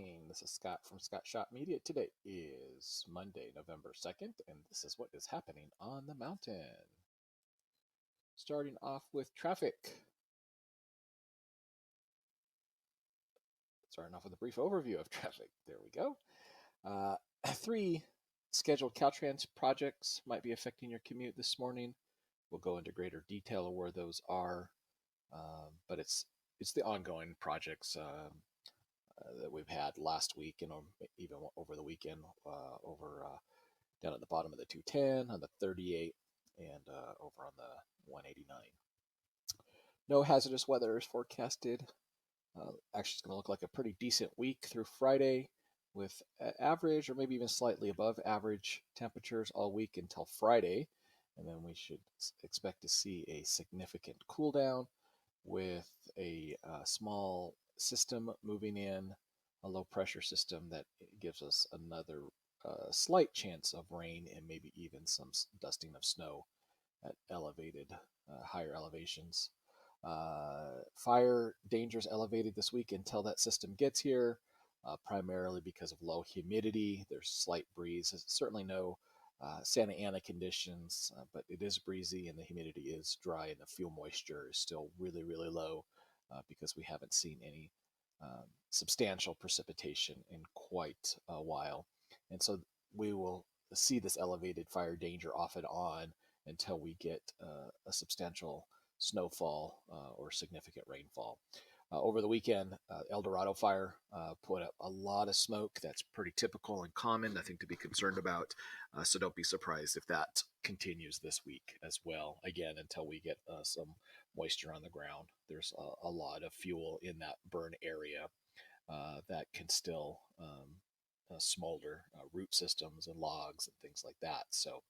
morning. This is Scott from Scott Shop Media. Today is Monday, November 2nd, and this is what is happening on the mountain. Starting off with traffic. Starting off with a brief overview of traffic. There we go. 3 scheduled Caltrans projects might be affecting your commute this morning. We'll go into greater detail of where those are, but it's the ongoing projects that we've had last week and even over the weekend, over down at the bottom of the 210, on the 38, and over on the 189. No hazardous weather is forecasted. Actually, it's going to look like a pretty decent week through Friday with average or maybe even slightly above average temperatures all week until Friday. And then we should expect to see a significant cool down with a small system moving in, a low pressure system that gives us another slight chance of rain and maybe even some dusting of snow at elevated, higher elevations. Fire danger is elevated this week until that system gets here, primarily because of low humidity. There's slight breeze. There's certainly no Santa Ana conditions, but it is breezy and the humidity is dry and the fuel moisture is still really, really low because we haven't seen any substantial precipitation in quite a while. And so we will see this elevated fire danger off and on until we get a substantial snowfall or significant rainfall. Over the weekend, Eldorado Fire put up a lot of smoke. That's pretty typical and common, nothing to be concerned about. So don't be surprised if that continues this week as well, again, until we get some moisture on the ground. There's a lot of fuel in that burn area that can still smolder, root systems and logs and things like that. So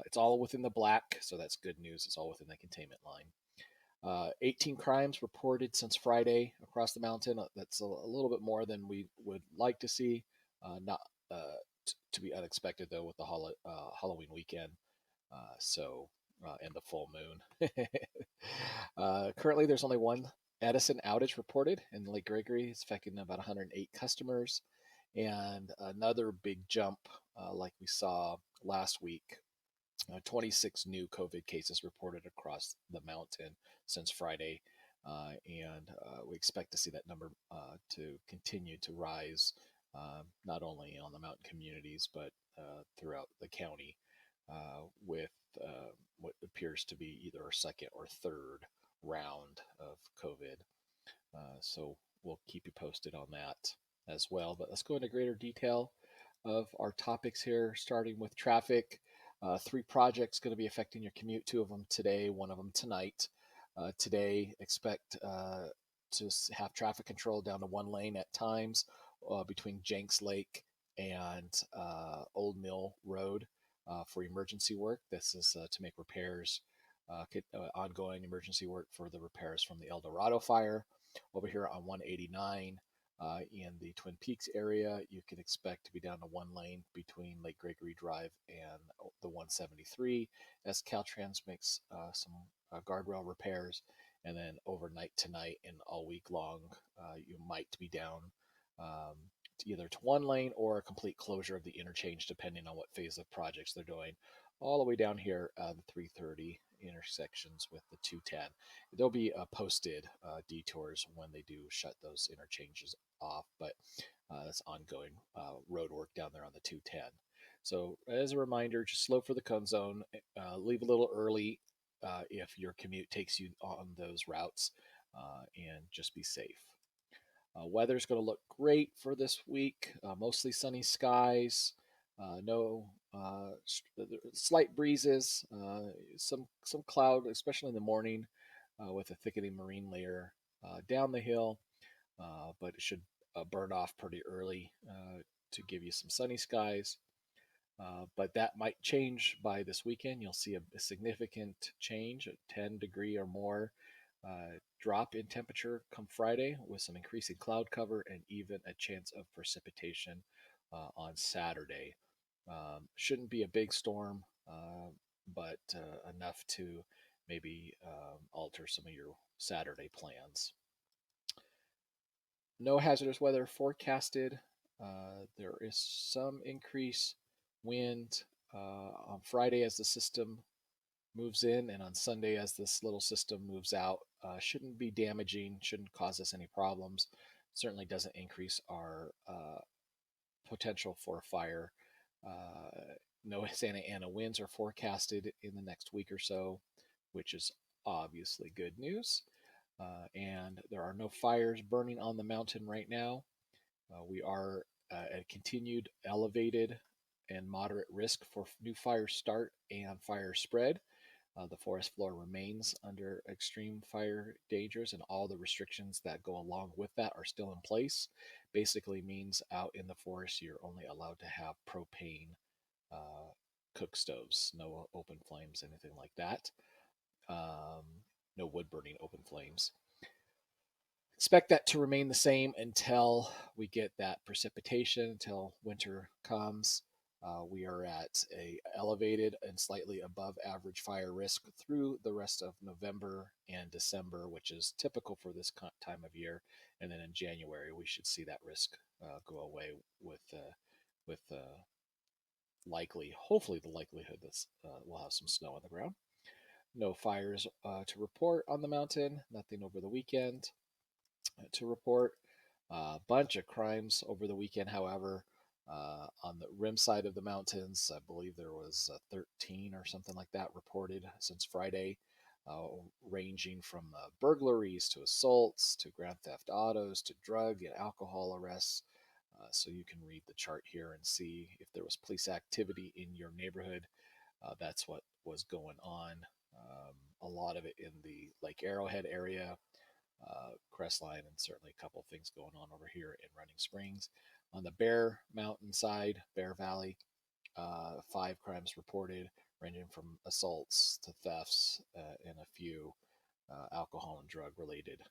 it's all within the black, so that's good news. It's all within the containment line. 18 crimes reported since Friday across the mountain. That's a little bit more than we would like to see. Not to be unexpected, though, with the Halloween weekend. And the full moon. Currently, there's only one Edison outage reported in Lake Gregory. It's affecting about 108 customers. And another big jump, like we saw last week, 26 new COVID cases reported across the mountain since Friday. And we expect to see that number to continue to rise, not only on the mountain communities, but throughout the county, with what appears to be either a second or third round of COVID. So we'll keep you posted on that as well. But let's go into greater detail of our topics here, starting with traffic. 3 projects going to be affecting your commute, 2 of them today, 1 of them tonight. Today, expect to have traffic control down to 1 lane at times between Jenks Lake and Old Mill Road for emergency work. This is to make repairs, ongoing emergency work for the repairs from the Eldorado Fire. Over here on 189, in the Twin Peaks area, you can expect to be down to 1 lane between Lake Gregory Drive and the 173 as Caltrans makes some guardrail repairs. And then overnight tonight and all week long, you might be down either to 1 lane or a complete closure of the interchange, depending on what phase of projects they're doing, all the way down here the 330 intersections with the 210. There'll be posted detours when they do shut those interchanges off, but that's ongoing road work down there on the 210. So as a reminder, just slow for the cone zone, leave a little early if your commute takes you on those routes, and just be safe. Weather's going to look great for this week, mostly sunny skies, no slight breezes, some cloud, especially in the morning, with a thickening marine layer down the hill, but it should burn off pretty early to give you some sunny skies. But that might change by this weekend. You'll see a significant change, a 10-degree or more drop in temperature come Friday, with some increasing cloud cover and even a chance of precipitation on Saturday. Shouldn't be a big storm, but enough to maybe alter some of your Saturday plans. No hazardous weather forecasted. There is some increase wind on Friday as the system moves in, and on Sunday as this little system moves out. Shouldn't be damaging, shouldn't cause us any problems. Certainly doesn't increase our potential for fire. No Santa Ana winds are forecasted in the next week or so, which is obviously good news. And there are no fires burning on the mountain right now. We are at a continued elevated and moderate risk for new fire start and fire spread. The forest floor remains under extreme fire dangers, and all the restrictions that go along with that are still in place. Basically, means out in the forest, you're only allowed to have propane uh, cook stoves, no open flames, anything like that. Um, no wood burning open flames. Expect that to remain the same until we get that precipitation, until winter comes. We are at a elevated and slightly above average fire risk through the rest of November and December, which is typical for this time of year. And then in January, we should see that risk go away with likely, hopefully, the likelihood that we'll have some snow on the ground. No fires to report on the mountain. Nothing over the weekend to report. A bunch of crimes over the weekend, however. On the rim side of the mountains, I believe there was 13 or something like that reported since Friday, uh, ranging from burglaries to assaults to grand theft autos to drug and alcohol arrests. So you can read the chart here and see if there was police activity in your neighborhood. That's what was going on. A lot of it in the Lake Arrowhead area, Crestline, and certainly a couple of things going on over here in Running Springs. On the Bear Mountain side, Bear Valley, 5 crimes reported, ranging from assaults to thefts and a few alcohol and drug related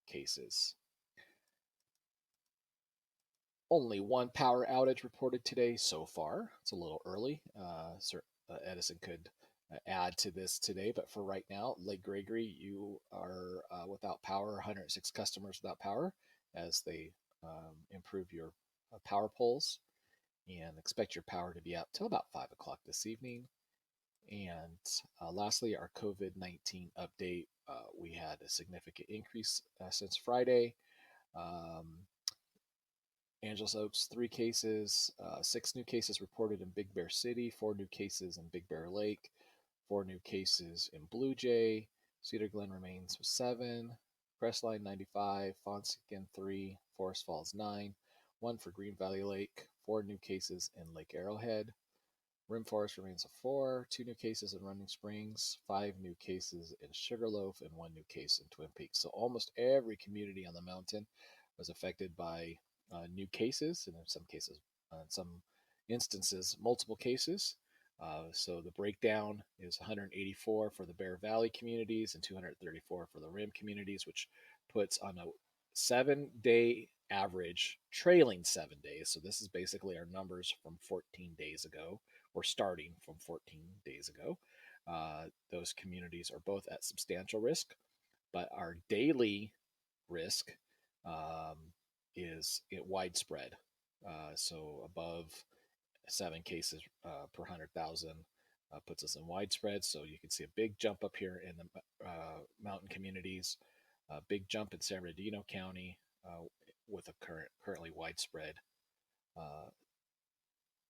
cases. Only one power outage reported today so far. It's a little early. Edison could add to this today, but for right now, Lake Gregory, you are without power, 106 customers without power as they improve your power poles, and expect your power to be out till about 5 o'clock this evening. And lastly, our COVID 19 update. We had a significant increase since Friday. Um, Angeles Oaks, 3 cases, 6 new cases reported in Big Bear City, 4 new cases in Big Bear Lake, 4 new cases in Blue Jay. Cedar Glen remains with 7, Crestline 95, Fonskin 3, Forest Falls 9, 1 for Green Valley Lake, 4 new cases in Lake Arrowhead. Rim Forest remains a 4, 2 new cases in Running Springs, 5 new cases in Sugarloaf, and 1 new case in Twin Peaks. So almost every community on the mountain was affected by new cases, and in some cases, in some instances, multiple cases. So the breakdown is 184 for the Bear Valley communities and 234 for the Rim communities, which puts on a 7-day average, trailing 7 days. So this is basically our numbers from 14 days ago, or starting from 14 days ago. Those communities are both at substantial risk, but our daily risk um, is widespread. So above 7 cases per 100,000 puts us in widespread. So you can see a big jump up here in the mountain communities, a big jump in San Bernardino County with a currently widespread. Uh,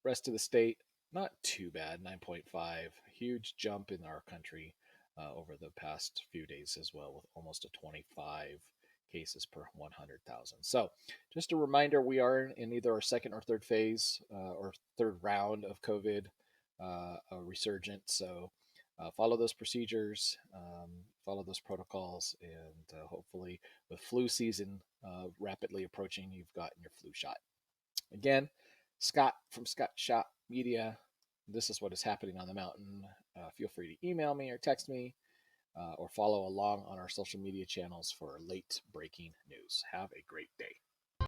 Rest of the state, not too bad, 9.5. Huge jump in our country over the past few days as well, with almost a 25 cases per 100,000. So, just a reminder, we are in either our second or third phase or third round of COVID resurgence. So, follow those procedures, follow those protocols, and hopefully, with flu season rapidly approaching, you've gotten your flu shot. Again, Scott from Scott Shop Media. This is what is happening on the mountain. Feel free to email me or text me or follow along on our social media channels for late breaking news. Have a great day.